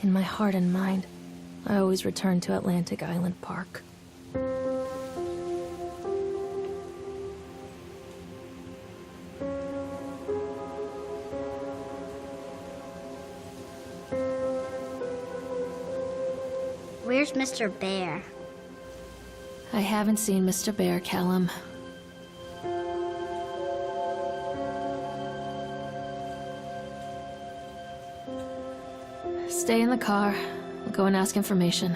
in my heart and mind, I always return to Atlantic Island Park. Where's Mr. Bear? I haven't seen Mr. Bear, Callum. Stay in the car. I'll go and ask information.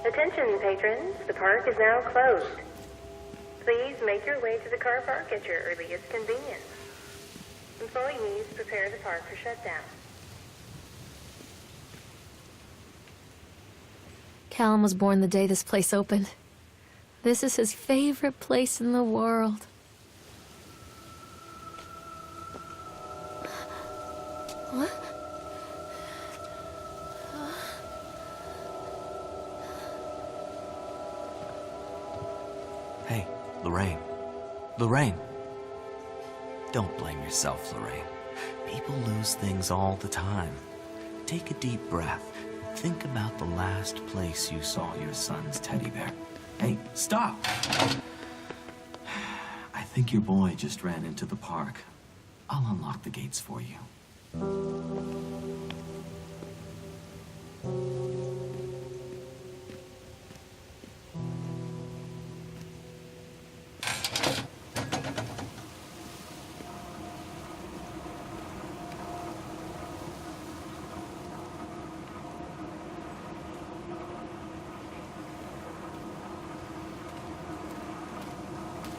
Attention, patrons. The park is now closed. Please make your way to the car park at your earliest convenience. Employees prepare the park for shutdown. Callum was born the day this place opened. This is his favorite place in the world. What? Hey, Lorraine. Lorraine. Don't blame yourself, Lorraine. People lose things all the time. Take a deep breath. Think about the last place you saw your son's teddy bear. Hey, stop! I think your boy just ran into the park. I'll unlock the gates for you.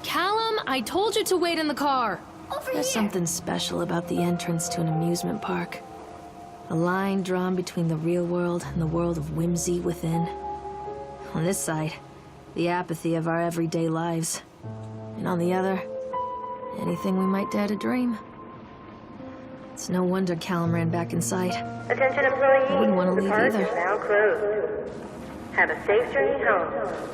Callum, I told you to wait in the car. There's here. something special about the entrance to an amusement park. A line drawn between the real world and the world of whimsy within. On this side, the apathy of our everyday lives. And on the other, anything we might dare to dream. It's no wonder Callum ran back inside. Attention, employees. I wouldn't want to the leave park either. is now closed. Have a safe journey home.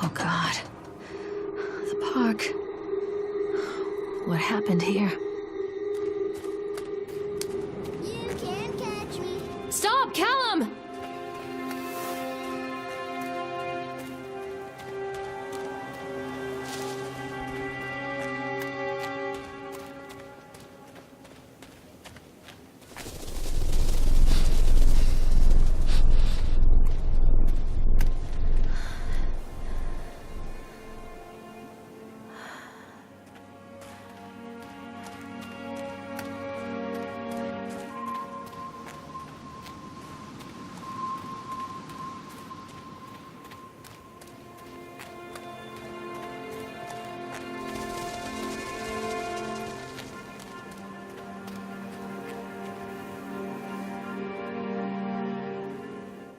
Oh God. The park. What happened here? You can't catch me. Stop, Callum!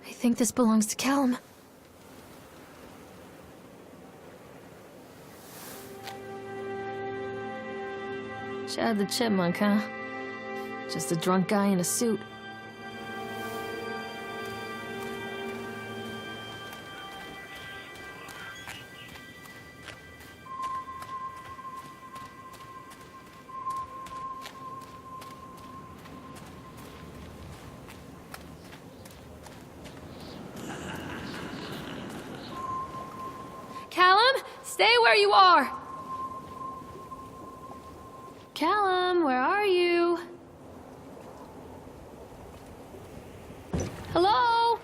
I think this belongs to Callum. Chad the Chipmunk, huh? Just a drunk guy in a suit. Callum, stay where you are! Callum, where are you? Hello?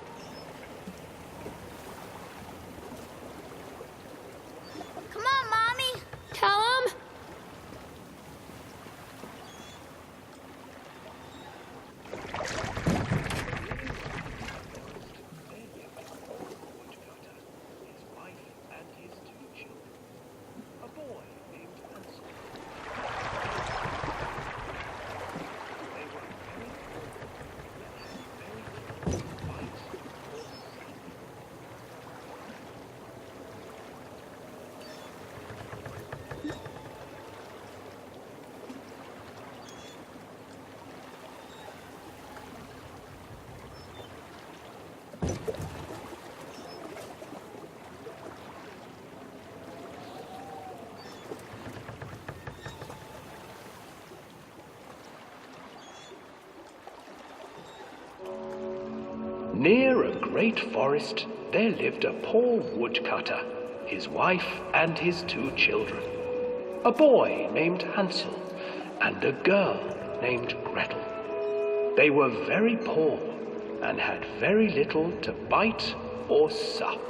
Come on, Mommy. Callum? Near a great forest, there lived a poor woodcutter, his wife and his 2 children, a boy named Hansel and a girl named Gretel. They were very poor and had very little to bite or sup.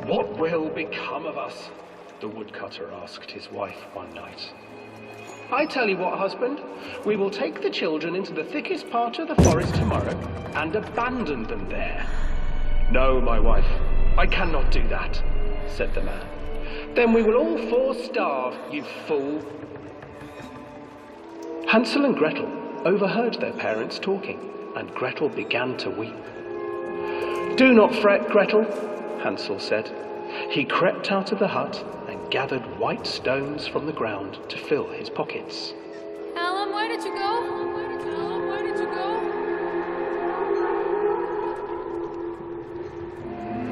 "What will become of us?" the woodcutter asked his wife one night. "I tell you what, husband, we will take the children into the thickest part of the forest tomorrow and abandon them there." "No, my wife, I cannot do that," said the man. "Then we will all 4 starve, you fool." Hansel and Gretel overheard their parents talking, and Gretel began to weep. "Do not fret, Gretel," Hansel said. He crept out of the hut and gathered white stones from the ground to fill his pockets. Alan, where did you go? Alan, where did you go?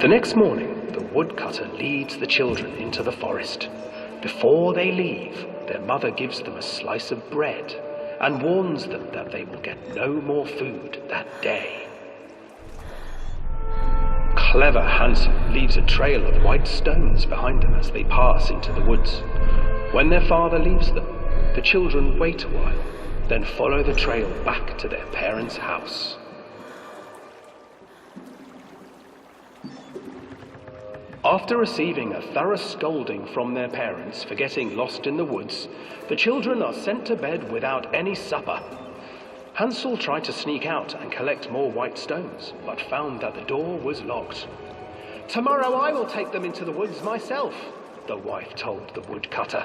The next morning, the woodcutter leads the children into the forest. Before they leave, their mother gives them a slice of bread and warns them that they will get no more food that day. Clever Hansel leaves a trail of white stones behind them as they pass into the woods. When their father leaves them, the children wait a while, then follow the trail back to their parents' house. After receiving a thorough scolding from their parents for getting lost in the woods, the children are sent to bed without any supper. Hansel tried to sneak out and collect more white stones, but found that the door was locked. "Tomorrow I will take them into the woods myself," the wife told the woodcutter.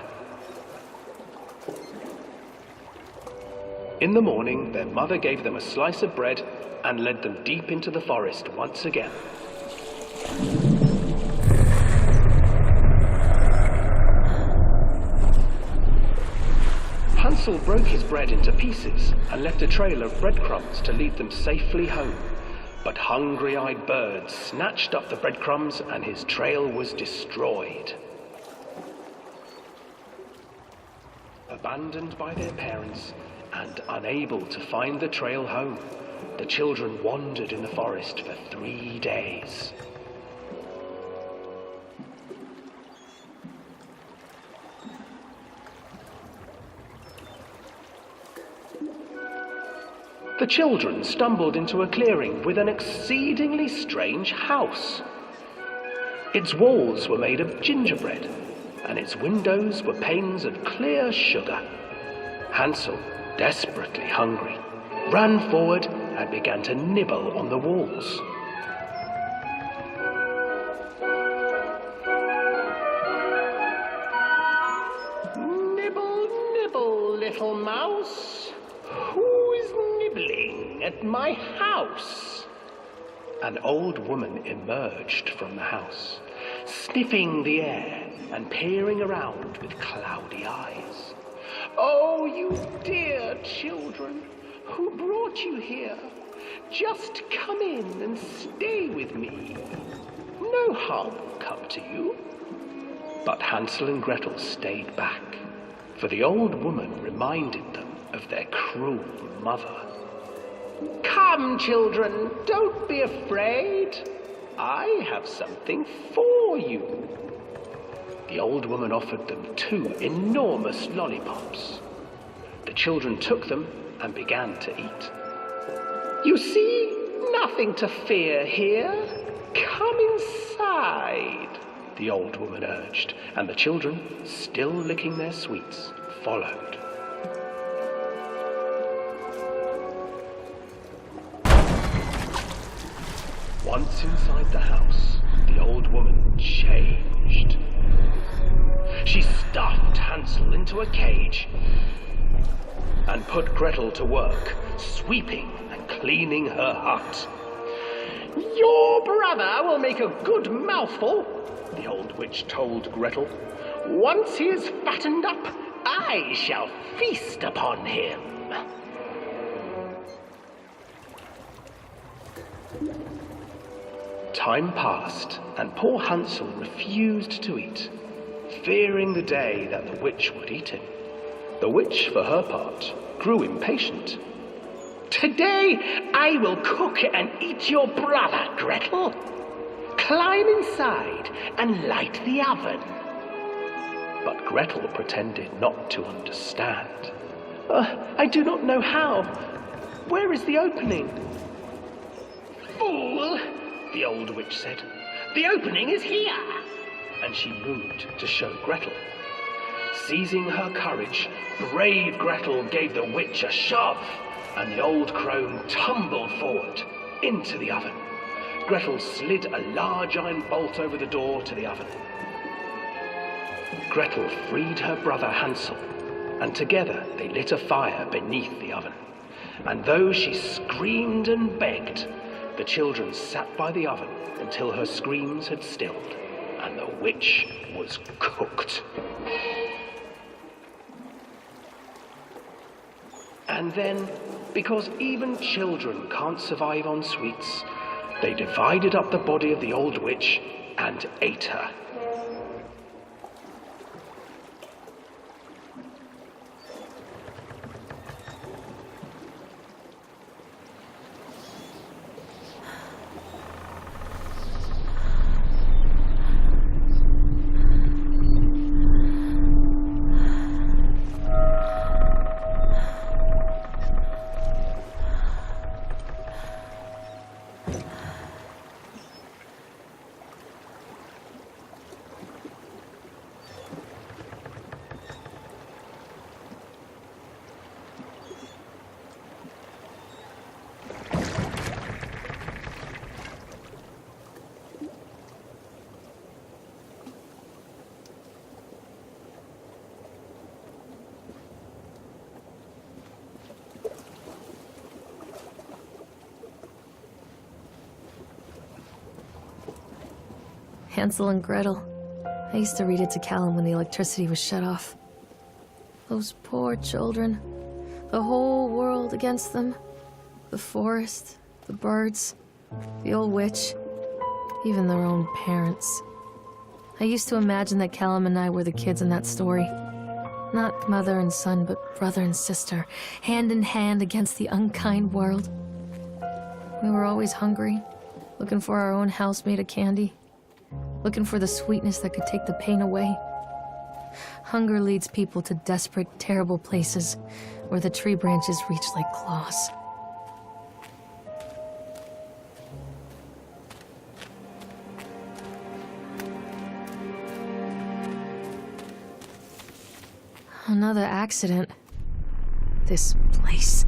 In the morning, their mother gave them a slice of bread and led them deep into the forest once again. Hansel broke his bread into pieces and left a trail of breadcrumbs to lead them safely home. But hungry-eyed birds snatched up the breadcrumbs and his trail was destroyed. Abandoned by their parents and unable to find the trail home, the children wandered in the forest for 3 days. The children stumbled into a clearing with an exceedingly strange house. Its walls were made of gingerbread, and its windows were panes of clear sugar. Hansel, desperately hungry, ran forward and began to nibble on the walls. "Nibble, nibble, little mouse. Who is nibbling at my house?" An old woman emerged from the house, sniffing the air and peering around with cloudy eyes. "Oh, you dear children, who brought you here? Just come in and stay with me. No harm will come to you." But Hansel and Gretel stayed back, for the old woman reminded them of their cruel mother. "Come, children, don't be afraid. I have something for you." The old woman offered them 2 enormous lollipops. The children took them and began to eat. "You see, nothing to fear here. Come inside," the old woman urged, and the children, still licking their sweets, followed. Once inside the house, the old woman changed. She stuffed Hansel into a cage and put Gretel to work, sweeping and cleaning her hut. "Your brother will make a good mouthful," the old witch told Gretel. "Once he is fattened up, I shall feast upon him." Time passed, and poor Hansel refused to eat, fearing the day that the witch would eat him. The witch, for her part, grew impatient. "Today I will cook and eat your brother, Gretel. Climb inside and light the oven." But Gretel pretended not to understand. I do not know how. Where is the opening?" "Fool," the old witch said. "The opening is here." And she moved to show Gretel. Seizing her courage, brave Gretel gave the witch a shove, and the old crone tumbled forward into the oven. Gretel slid a large iron bolt over the door to the oven. Gretel freed her brother Hansel, and together they lit a fire beneath the oven. And though she screamed and begged, the children sat by the oven until her screams had stilled, and the witch was cooked. And then, because even children can't survive on sweets, they divided up the body of the old witch and ate her. Hansel and Gretel. I used to read it to Callum when the electricity was shut off. Those poor children. The whole world against them. The forest, the birds, the old witch, even their own parents. I used to imagine that Callum and I were the kids in that story. Not mother and son, but brother and sister, hand in hand against the unkind world. We were always hungry, looking for our own house made of candy. Looking for the sweetness that could take the pain away. Hunger leads people to desperate, terrible places where the tree branches reach like claws. Another accident. This place.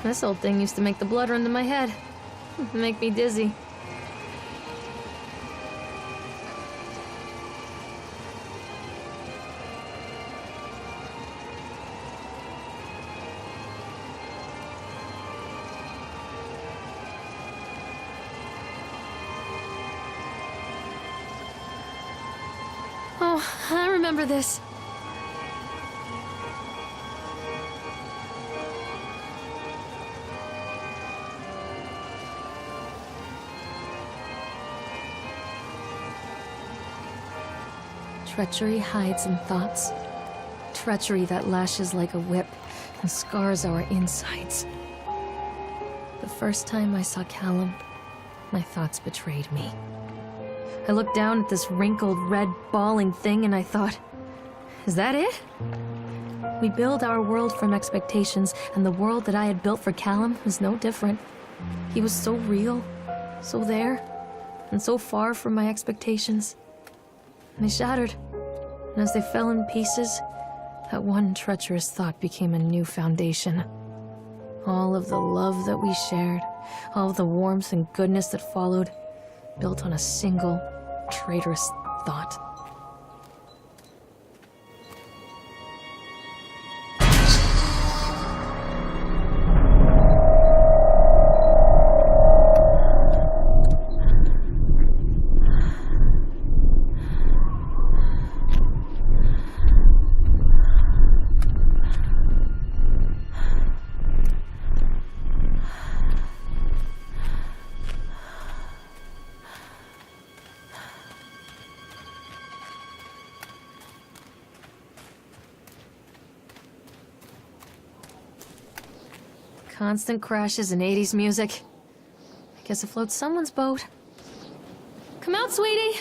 This old thing used to make the blood run to my head. Make me dizzy. Oh, I remember this. Treachery hides in thoughts. Treachery that lashes like a whip and scars our insides. The first time I saw Callum, my thoughts betrayed me. I looked down at this wrinkled, red, bawling thing and I thought, is that it? We build our world from expectations, and the world that I had built for Callum was no different. He was so real, So there, and so far from my expectations. And they shattered. And as they fell in pieces, that one treacherous thought became a new foundation. All of the love that we shared, all of the warmth and goodness that followed, built on a single, traitorous thought. Constant crashes and 80s music. I guess it floats someone's boat. Come out, sweetie!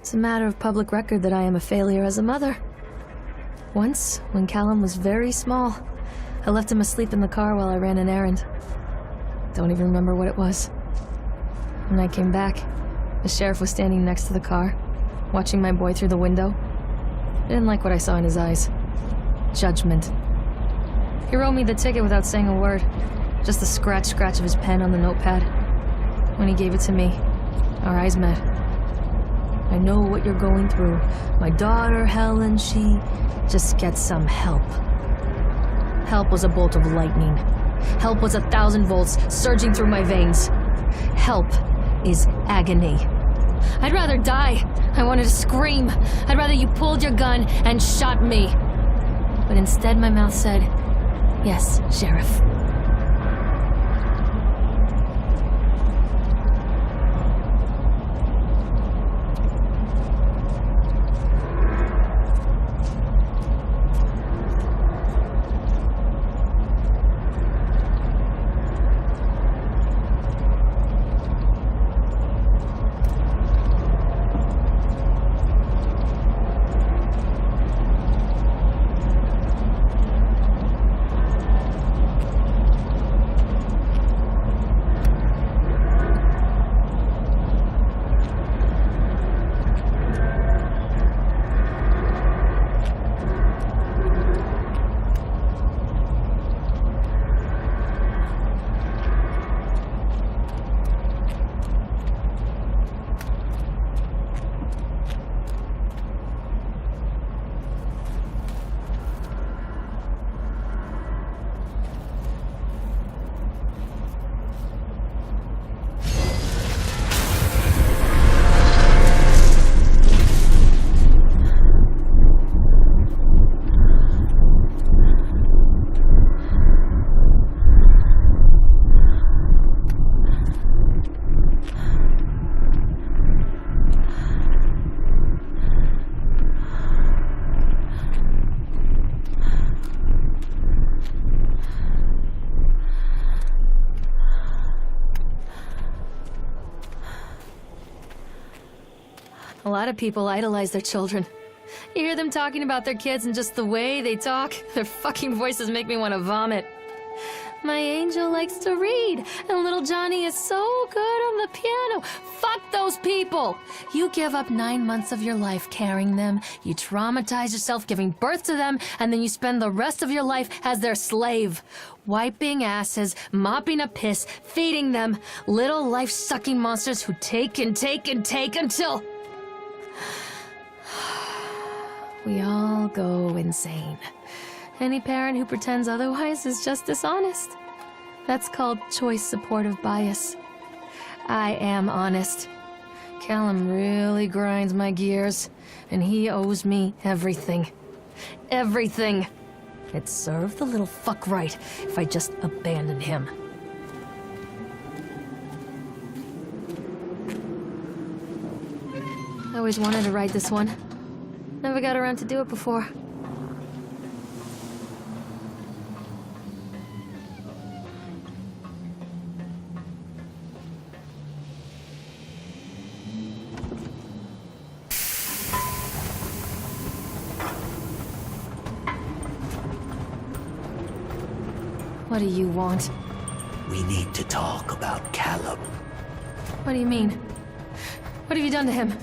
It's a matter of public record that I am a failure as a mother. Once, when Callum was very small, I left him asleep in the car while I ran an errand. Don't even remember what it was. When I came back, the sheriff was standing next to the car, watching my boy through the window. I didn't like what I saw in his eyes. Judgment. He wrote me the ticket without saying a word, just the scratch of his pen on the notepad. When he gave it to me, our eyes met. I know what you're going through. My daughter, Helen, she just gets some help. Help was a bolt of lightning. Help was 1,000 volts surging through my veins. Help is agony. I'd rather die. I wanted to scream. I'd rather you pulled your gun and shot me. But instead my mouth said, "Yes, Sheriff." A lot of people idolize their children. You hear them talking about their kids and just the way they talk, their fucking voices make me want to vomit. My angel likes to read, and little Johnny is so good on the piano. Fuck those people! You give up 9 months of your life carrying them, you traumatize yourself giving birth to them, and then you spend the rest of your life as their slave. Wiping asses, mopping up piss, feeding them. Little life-sucking monsters who take and take and take until... we all go insane. Any parent who pretends otherwise is just dishonest. That's called choice supportive bias. I am honest. Callum really grinds my gears, and he owes me everything. Everything. It'd serve the little fuck right if I just abandoned him. I always wanted to ride this one. Never got around to do it before. What do you want? We need to talk about Callum. What do you mean? What have you done to him?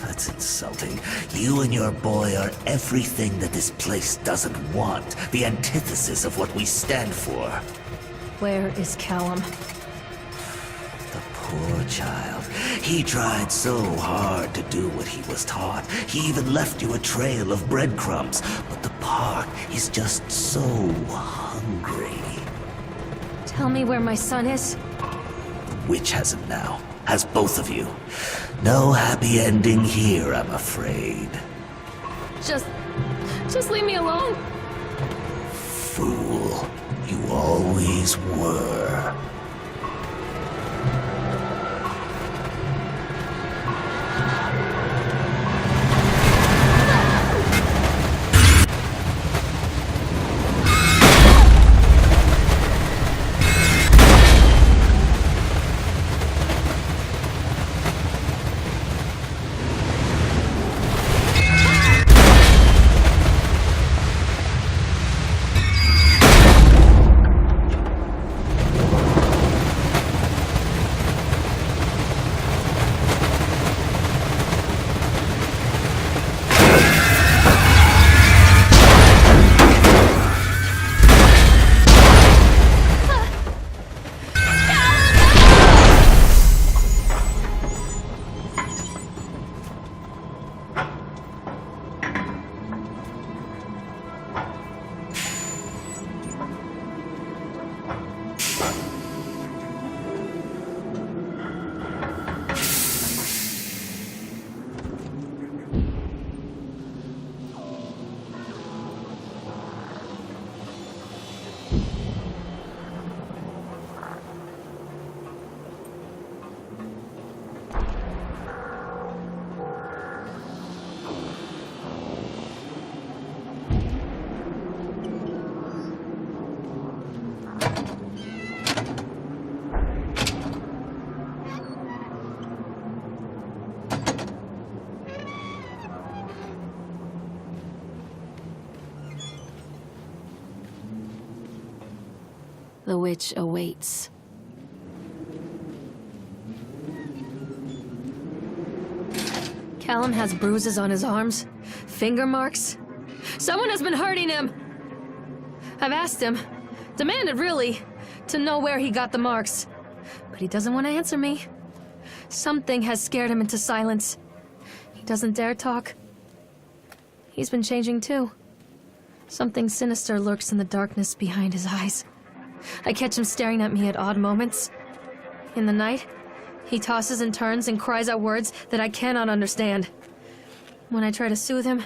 That's insulting. You and your boy are everything that this place doesn't want. The antithesis of what we stand for. Where is Callum? The poor child. He tried so hard to do what he was taught. He even left you a trail of breadcrumbs. But the park is just so hungry. Tell me where my son is. The witch has him now. Has both of you. No happy ending here, I'm afraid. Just leave me alone. Fool. You always were. The witch awaits. Callum has bruises on his arms, finger marks. Someone has been hurting him! I've asked him, demanded really, to know where he got the marks. But he doesn't want to answer me. Something has scared him into silence. He doesn't dare talk. He's been changing too. Something sinister lurks in the darkness behind his eyes. I catch him staring at me at odd moments. In the night, he tosses and turns and cries out words that I cannot understand. When I try to soothe him,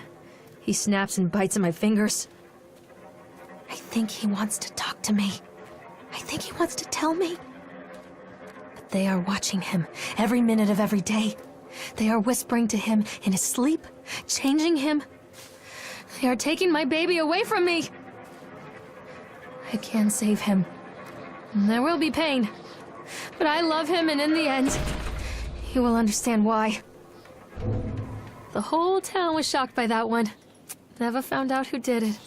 he snaps and bites at my fingers. I think he wants to talk to me. I think he wants to tell me. But they are watching him every minute of every day. They are whispering to him in his sleep, changing him. They are taking my baby away from me. I can save him. There will be pain. But I love him, and in the end, You will understand why. The whole town was shocked by that one. Never found out who did it.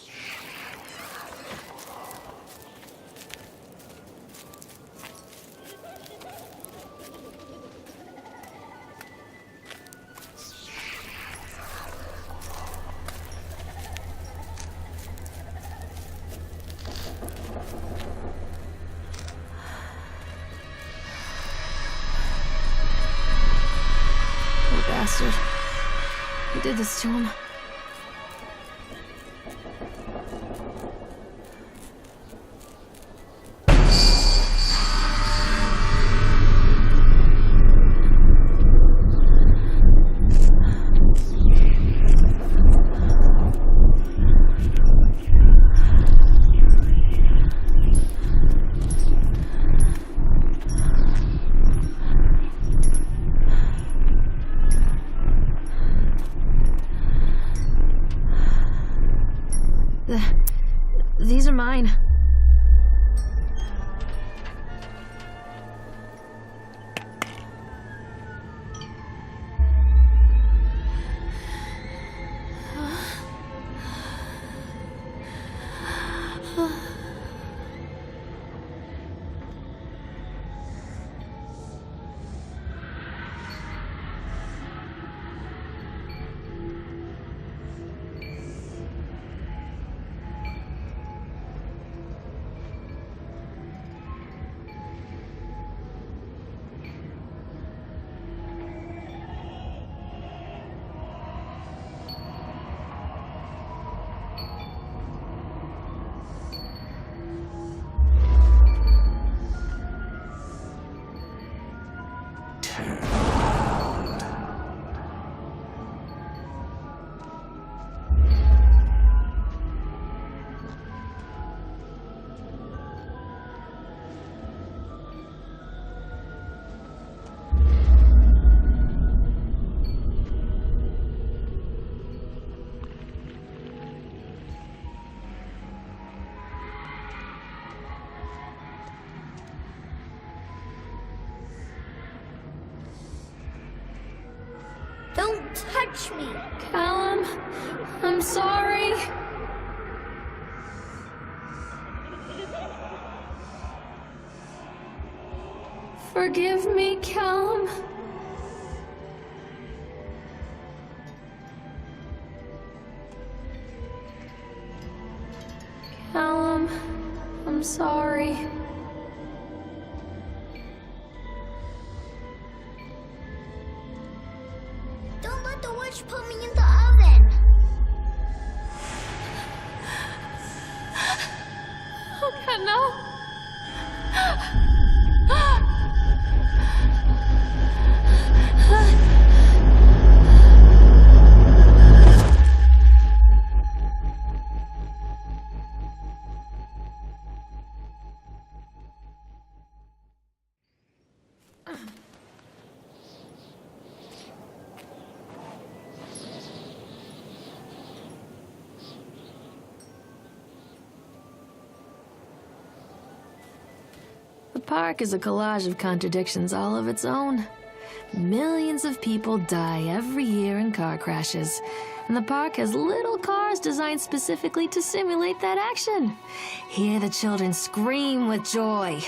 Bastard. Who did this to him? These are mine. Don't touch me. Callum, I'm sorry. Forgive me, Callum. Callum, I'm sorry. Don't let the witch put me in the oven. Oh, God, no. The park is a collage of contradictions all of its own. Millions of people die every year in car crashes, and the park has little cars designed specifically to simulate that action. Hear the children scream with joy.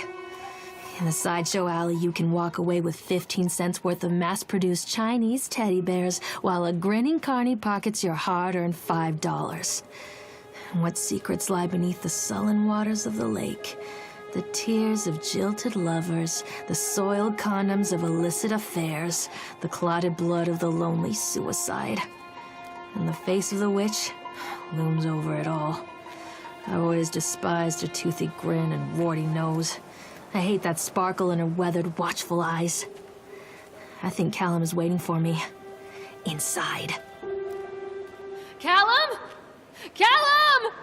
In the sideshow alley, you can walk away with 15 cents worth of mass-produced Chinese teddy bears, while a grinning carny pockets your hard-earned $5. And what secrets lie beneath the sullen waters of the lake? The tears of jilted lovers, the soiled condoms of illicit affairs, the clotted blood of the lonely suicide. And the face of the witch looms over it all. I've always despised her toothy grin and warty nose. I hate that sparkle in her weathered, watchful eyes. I think Callum is waiting for me. Inside. Callum? Callum!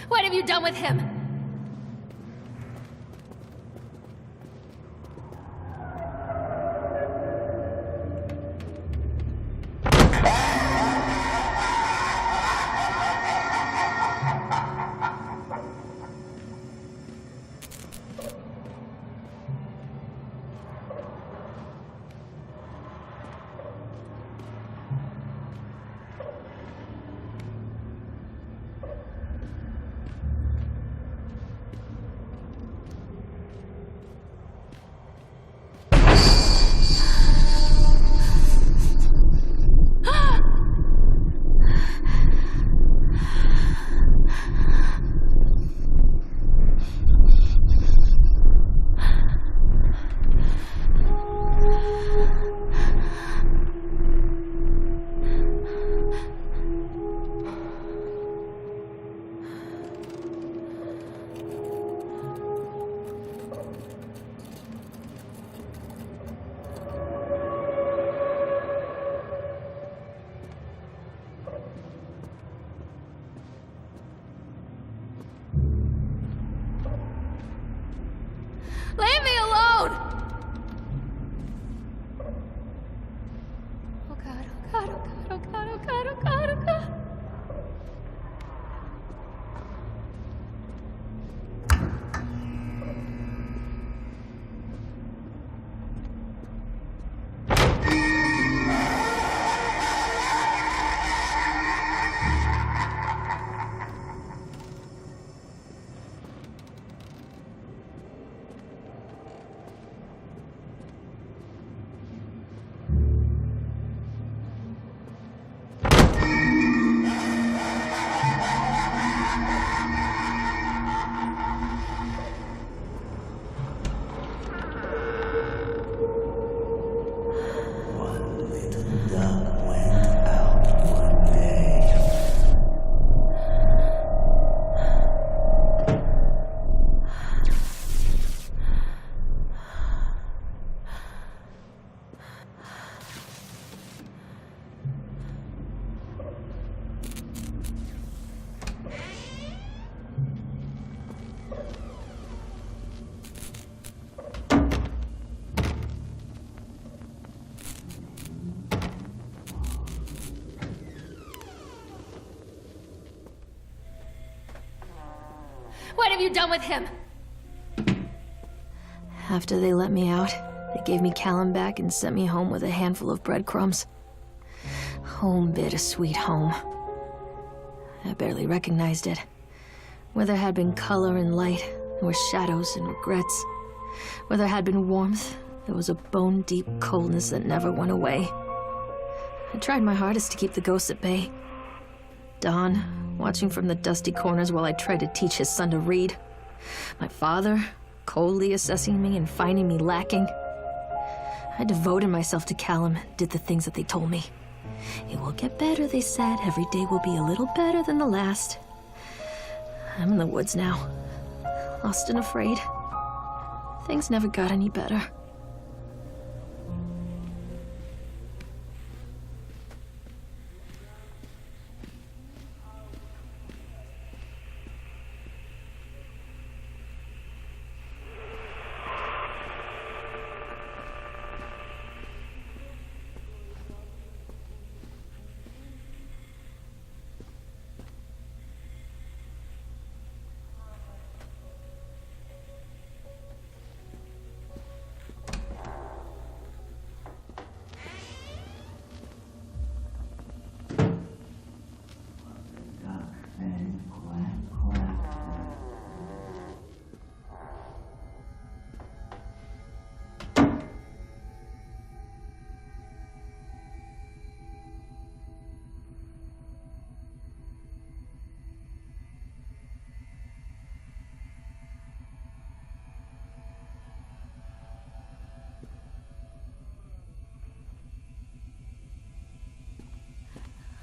What have you done with him? Leave me alone! Oh God, oh God, oh God, oh God, oh God, oh God, oh God. One little duck went out one day. What have you done with him? After they let me out, they gave me Callum back and sent me home with a handful of breadcrumbs. Home, bittersweet home. I barely recognized it. Where there had been color and light, there were shadows and regrets. Where there had been warmth, there was a bone-deep coldness that never went away. I tried my hardest to keep the ghosts at bay. Don, watching from the dusty corners while I tried to teach his son to read. My father, coldly assessing me and finding me lacking. I devoted myself to Callum and did the things that they told me. It will get better, they said. Every day will be a little better than the last. I'm in the woods now, lost and afraid. Things never got any better.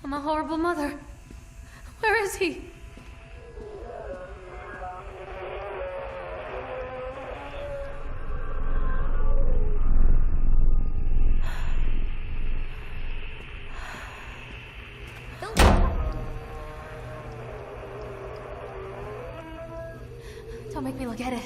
I'm a horrible mother. Where is he? Don't make me look at it.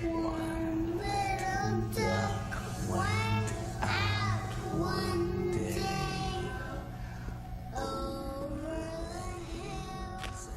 One little duck went out one day over the hills.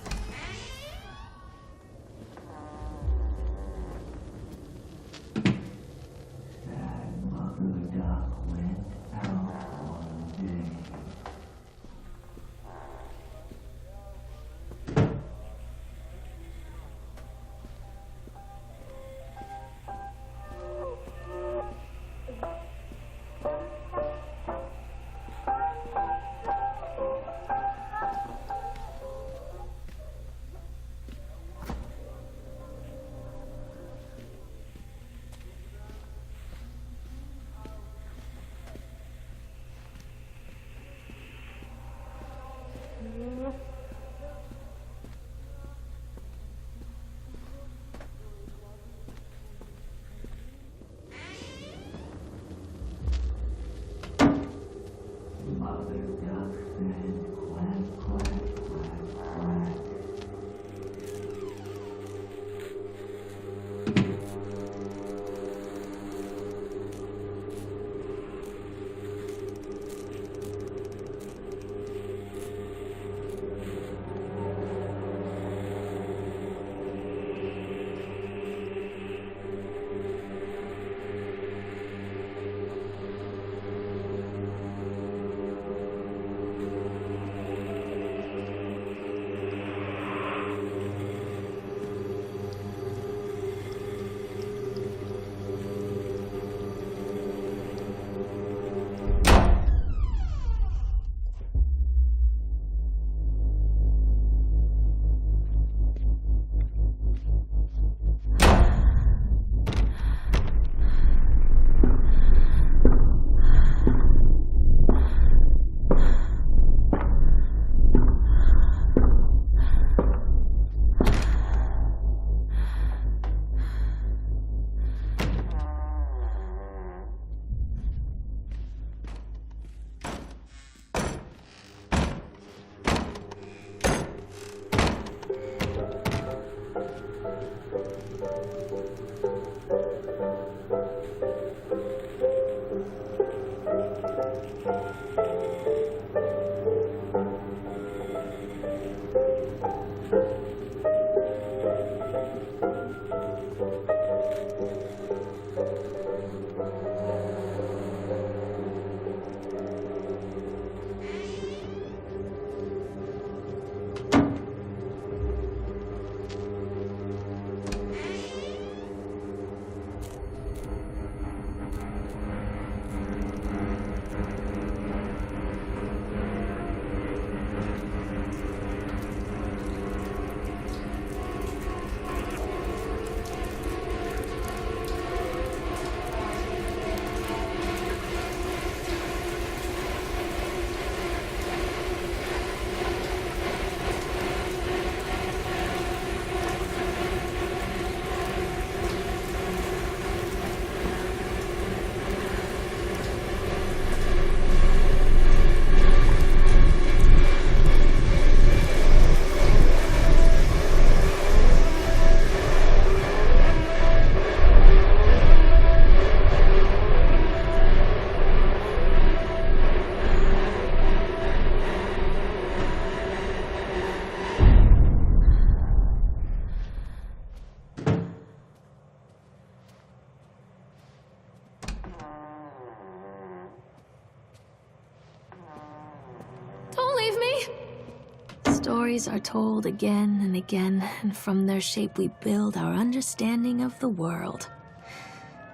Stories are told again and again, and from their shape we build our understanding of the world.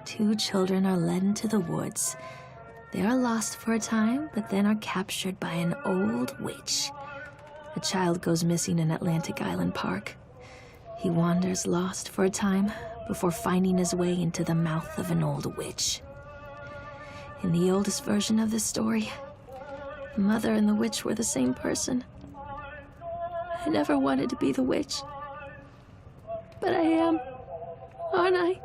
Two children are led into the woods. They are lost for a time, but then are captured by an old witch. A child goes missing in Atlantic Island Park. He wanders lost for a time before finding his way into the mouth of an old witch. In the oldest version of this story, the mother and the witch were the same person. I never wanted to be the witch. But I am, aren't I?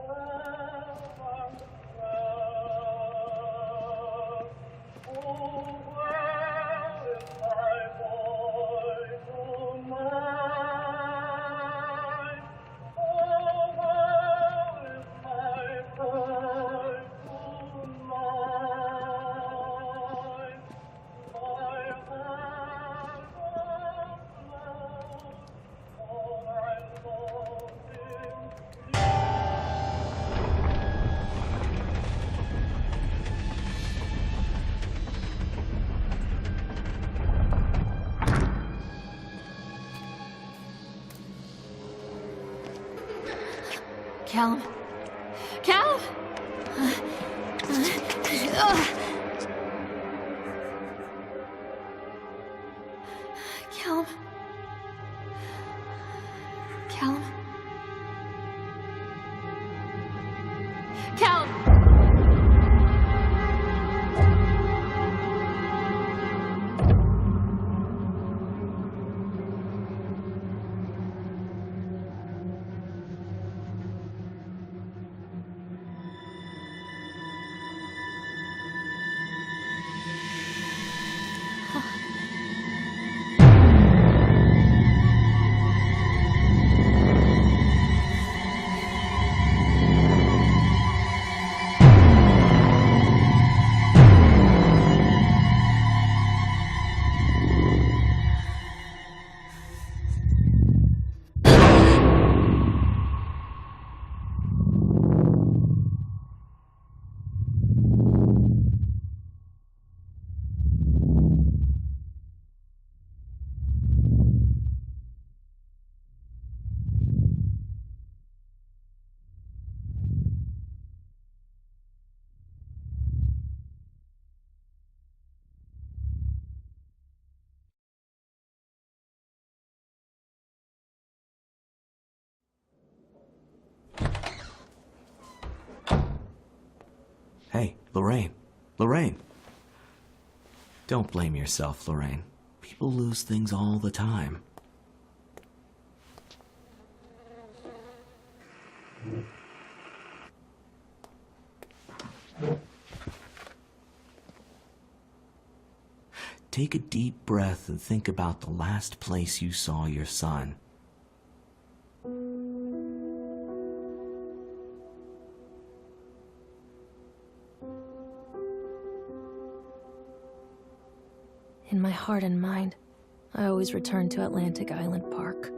Callum. Callum! Callum. Callum. Callum! Hey, Lorraine. Lorraine. Don't blame yourself, Lorraine. People lose things all the time. Take a deep breath and think about the last place you saw your son. In my heart and mind, I always return to Atlantic Island Park.